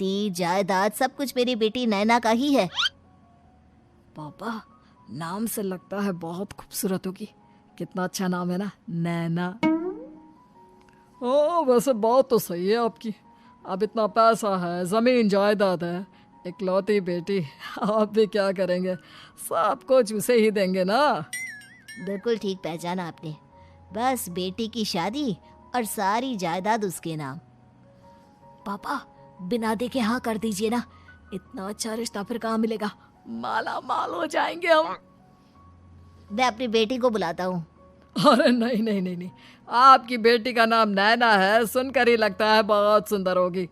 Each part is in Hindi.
खेती जायदाद सब कुछ मेरी बेटी नैना का ही है। पापा, नाम से लगता है बहुत खूबसूरत होगी। कितना अच्छा नाम है ना, नैना। ओ, वैसे बात तो सही है आपकी। अब इतना पैसा है, जमीन जायदाद है, इकलौती बेटी, आप भी क्या करेंगे? सब कुछ उसे ही देंगे ना। बिल्कुल ठीक पहचाना आपने। बस बेटी की शादी और सारी जायदाद उसके नाम। पापा, बिना देखे हाँ कर दीजिए ना। इतना अच्छा रिश्ता फिर कहाँ मिलेगा? माला माल हो जाएंगे हम। मैं अपनी बेटी को बुलाता हूँ। अरे नहीं नहीं नहीं नहीं, आपकी बेटी का नाम नैना है, सुनकर ही लगता है बहुत सुंदर होगी।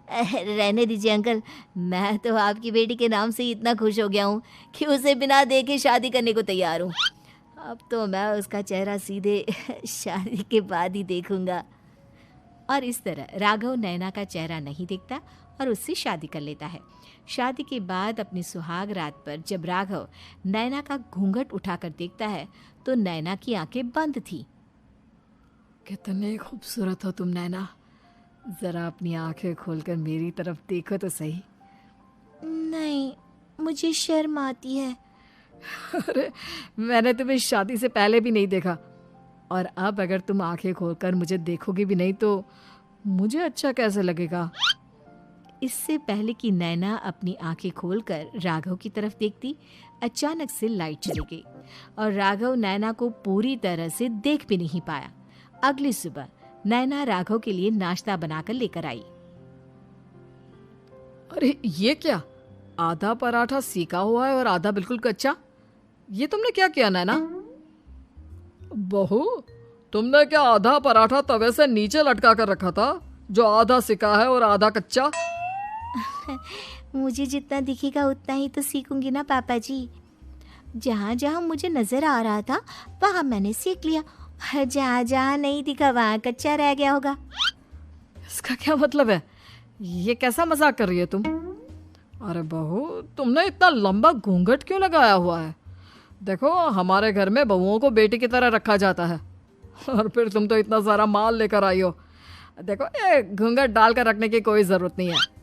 रहने दीजिए अंकल, मैं तो आपकी बेटी के नाम से ही इतना खुश हो गया हूँ कि उसे बिना देखे शादी करने को तैयार हूँ। अब तो मैं उसका चेहरा सीधे शादी के बाद ही देखूंगा। और इस तरह राघव नैना का चेहरा नहीं देखता और उससे शादी कर लेता है। शादी के बाद अपनी सुहाग रात पर जब राघव नैना का घूंघट उठाकर देखता है तो नैना की आंखें बंद थी। कितने खूबसूरत हो तुम नैना, जरा अपनी आंखें खोलकर मेरी तरफ देखो तो सही। नहीं, मुझे शर्म आती है। अरे, मैंने तुम्हें शादी से पहले भी नहीं देखा, और अब अगर तुम आंखें खोलकर मुझे देखोगी भी नहीं तो मुझे अच्छा कैसे लगेगा? इससे पहले कि नैना अपनी आंखें खोलकर राघव की तरफ देखती, अचानक से लाइट चली गई और राघव नैना को पूरी तरह से देख भी नहीं पाया। अगली सुबह नैना राघव के लिए नाश्ता बनाकर लेकर आई। अरे ये क्या, आधा पराठा सेका हुआ है और आधा बिल्कुल कच्चा। ये तुमने क्या किया नैना? बहू, तुमने क्या आधा पराठा तवे से नीचे लटका कर रखा था, जो आधा सेका है और आधा कच्चा? मुझे जितना दिखेगा उतना ही तो सीखूंगी ना पापा जी। जहाँ जहाँ मुझे नजर आ रहा था वहाँ मैंने सीख लिया, जहाँ जहाँ नहीं दिखा वहाँ कच्चा रह गया होगा। इसका क्या मतलब है? ये कैसा मजाक कर रही है तुम? अरे बहू, तुमने इतना लंबा घूंघट क्यों लगाया हुआ है? देखो, हमारे घर में बहुओं को बेटी की तरह रखा जाता है, और फिर तुम तो इतना सारा माल लेकर आई हो। देखो, ये घूंघट डालकर रखने की कोई ज़रूरत नहीं है।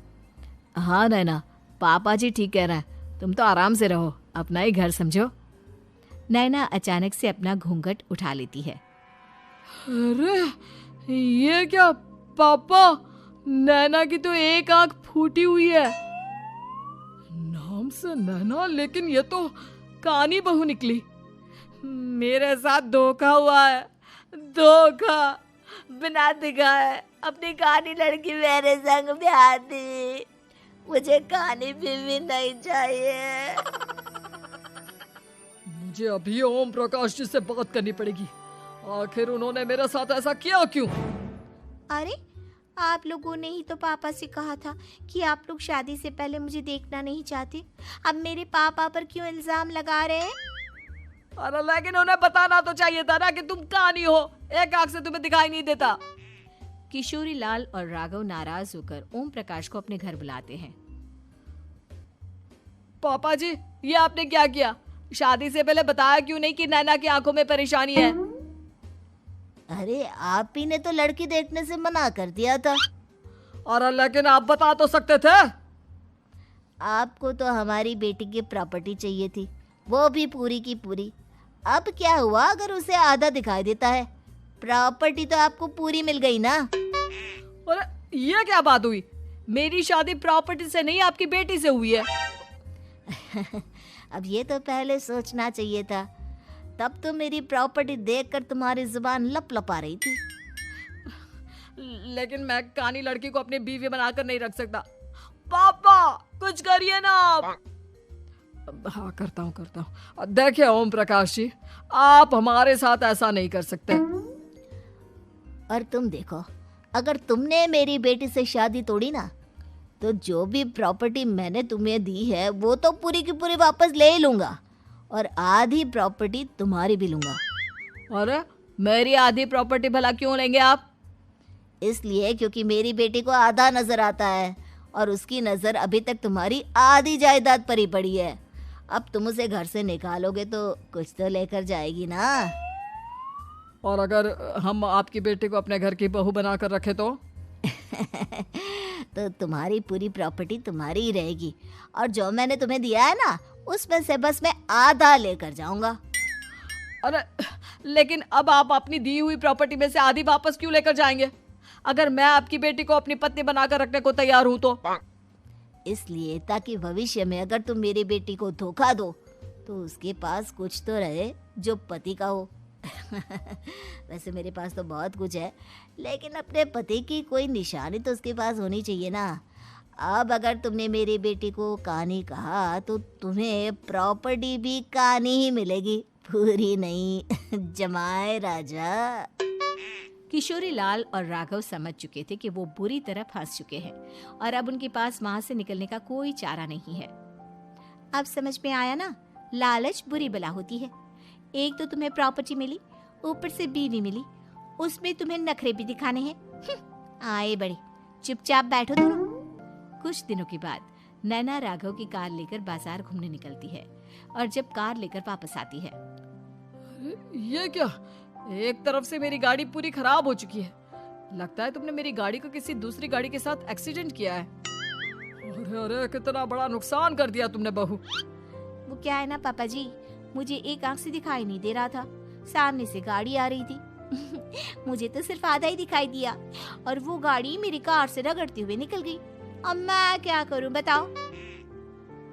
हाँ नैना, पापा जी ठीक कह रहे हैं, तुम तो आराम से रहो, अपना ही घर समझो। नैना अचानक से अपना घूंघट उठा लेती है। अरे ये क्या पापा, नैना की तो एक आंख फूटी हुई है। नाम से नैना, लेकिन ये तो कानी बहू निकली। मेरे साथ धोखा हुआ है, धोखा। बिना दिखाए अपनी कानी लड़की मेरे संग ब्याह दी, मुझे कानी बीवी नहीं चाहिए। मुझे अभी ओम प्रकाश जी से बात करनी पड़ेगी। आखिर उन्होंने मेरे साथ ऐसा किया क्यों? अरे, आप लोगों ने ही तो पापा से कहा था कि आप लोग शादी से पहले मुझे देखना नहीं चाहते। अब मेरे पापा पर क्यों इल्जाम लगा रहे हैं? अरे लेकिन उन्हें बताना तो चाहिए था ना कि तुम कानी हो, एक आंख से तुम्हें दिखाई नहीं देता। किशोरी लाल और राघव नाराज होकर ओम प्रकाश को अपने घर बुलाते हैं। पापा जी, ये आपने क्या किया? शादी से पहले बताया क्यों नहीं कि नैना की आंखों में परेशानी है? अरे, आप ही ने तो लड़की देखने से मना कर दिया था। और लेकिन आप बता तो सकते थे। आपको तो हमारी बेटी की प्रॉपर्टी चाहिए थी, वो भी पूरी की पूरी। अब क्या हुआ अगर उसे आधा दिखाई देता है? प्रॉपर्टी तो आपको पूरी मिल गई ना। और ये क्या बात हुई? मेरी शादी प्रॉपर्टी से नहीं, आपकी बेटी से हुई है। अब ये तो पहले सोचना चाहिए था, तब तो मेरी प्रॉपर्टी देखकर तुम्हारी जुबान लप लपा रही थी। लेकिन मैं कानी लड़की को अपनी बीवी बनाकर नहीं रख सकता। पापा, कुछ करिए ना आप। हाँ, करता हूँ। देखिए ओम प्रकाश जी, आप हमारे साथ ऐसा नहीं कर सकते। और तुम देखो, अगर तुमने मेरी बेटी से शादी तोड़ी ना, तो जो भी प्रॉपर्टी मैंने तुम्हें दी है वो तो पूरी की पूरी वापस ले ही लूंगा, और आधी प्रॉपर्टी तुम्हारी भी लूंगा। अरे, मेरी आधी प्रॉपर्टी भला क्यों लेंगे आप? इसलिए क्योंकि मेरी बेटी को आधा नजर आता है और उसकी नजर अभी तक तुम्हारी आधी जायदाद पर ही पड़ी है। अब तुम उसे घर से निकालोगे तो कुछ तो लेकर जाएगी ना। और अगर हम आपकी बेटी को अपने घर की बहू बनाकर रखे तो? तो तुम्हारी पूरी प्रॉपर्टी तुम्हारी ही रहेगी, और जो मैंने तुम्हें दिया है ना, उसमें से बस मैं आधा लेकर जाऊंगा। अरे लेकिन अब आप अपनी दी हुई प्रॉपर्टी में से आधी वापस क्यों लेकर जाएंगे? अगर मैं आपकी बेटी को अपनी पत्नी बनाकर रखने को तैयार हूं तो। इसलिए ताकि भविष्य में अगर तुम मेरी बेटी को धोखा दो तो उसके पास कुछ तो रहे जो पति का हो। वैसे मेरे पास तो बहुत कुछ है, लेकिन अपने पति की कोई निशानी तो उसके पास होनी चाहिए ना। अब अगर तुमने मेरी बेटी को कहानी कहा तो तुम्हें प्रॉपर्टी भी कहानी ही मिलेगी, पूरी नहीं। जमाए राजा। किशोरी लाल और राघव समझ चुके थे कि वो बुरी तरह फंस चुके हैं और अब उनके पास वहां से निकलने का कोई चारा नहीं है। अब समझ में आया ना, लालच बुरी बला होती है। एक तो तुम्हें प्रॉपर्टी मिली, ऊपर से बीवी मिली, उसमें तुम्हें नखरे भी दिखाने हैं। आए बड़े, चुपचाप बैठो दोनों। कुछ दिनों के बाद नैना राघव की कार लेकर बाजार घूमने निकलती है और जब कार लेकर वापस आती है, ये क्या, एक तरफ से मेरी गाड़ी पूरी खराब हो चुकी है। लगता है तुमने मेरी गाड़ी को किसी दूसरी गाड़ी के साथ एक्सीडेंट किया है। अरे अरे, कितना बड़ा नुकसान कर दिया तुमने बहू। वो क्या है ना पापा जी, मुझे एक आंख से दिखाई नहीं दे रहा था, सामने से गाड़ी आ रही थी। मुझे तो सिर्फ आधा ही दिखाई दिया और वो गाड़ी मेरी कार से रगड़ते हुए निकल गई। अब मैं क्या करूं बताओ?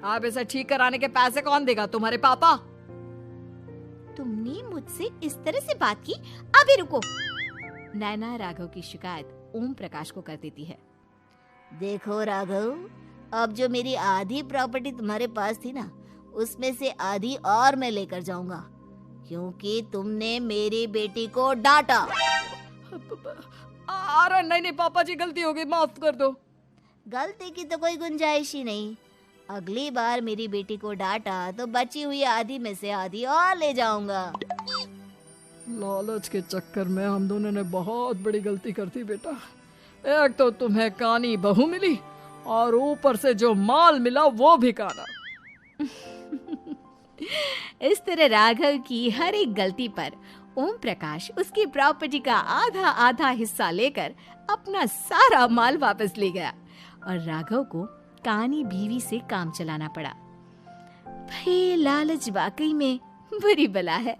आप इसे ठीक कराने के पैसे कौन देगा? तुम्हारे पापा। तुमने मुझसे इस तरह से बात की? अभी रुको। नैना राघव की शिकायत ओम प्रकाश को कर देती है। देखो राघव, अब जो मेरी आधी प्रॉपर्टी तुम्हारे पास थी ना, उसमें से आधी और मैं लेकर जाऊंगा, क्योंकि तुमने मेरी बेटी को डांटा। अरे नहीं नहीं पापा जी, गलती हो गई, माफ कर दो। गलती की तो कोई गुंजाइश ही नहीं। अगली बार मेरी बेटी को डांटा तो बची हुई आधी में से आधी और ले जाऊंगा। लालच के चक्कर में हम दोनों ने बहुत बड़ी गलती कर दी बेटा। एक तो तुम्हें कानी बहू मिली और ऊपर से जो माल मिला वो भी काना। इस तरह राघव की हर एक गलती पर ओम प्रकाश उसकी प्रॉपर्टी का आधा आधा हिस्सा लेकर अपना सारा माल वापस ले गया और राघव को कानी बीवी से काम चलाना पड़ा। भाई लालच वाकई में बुरी बला है।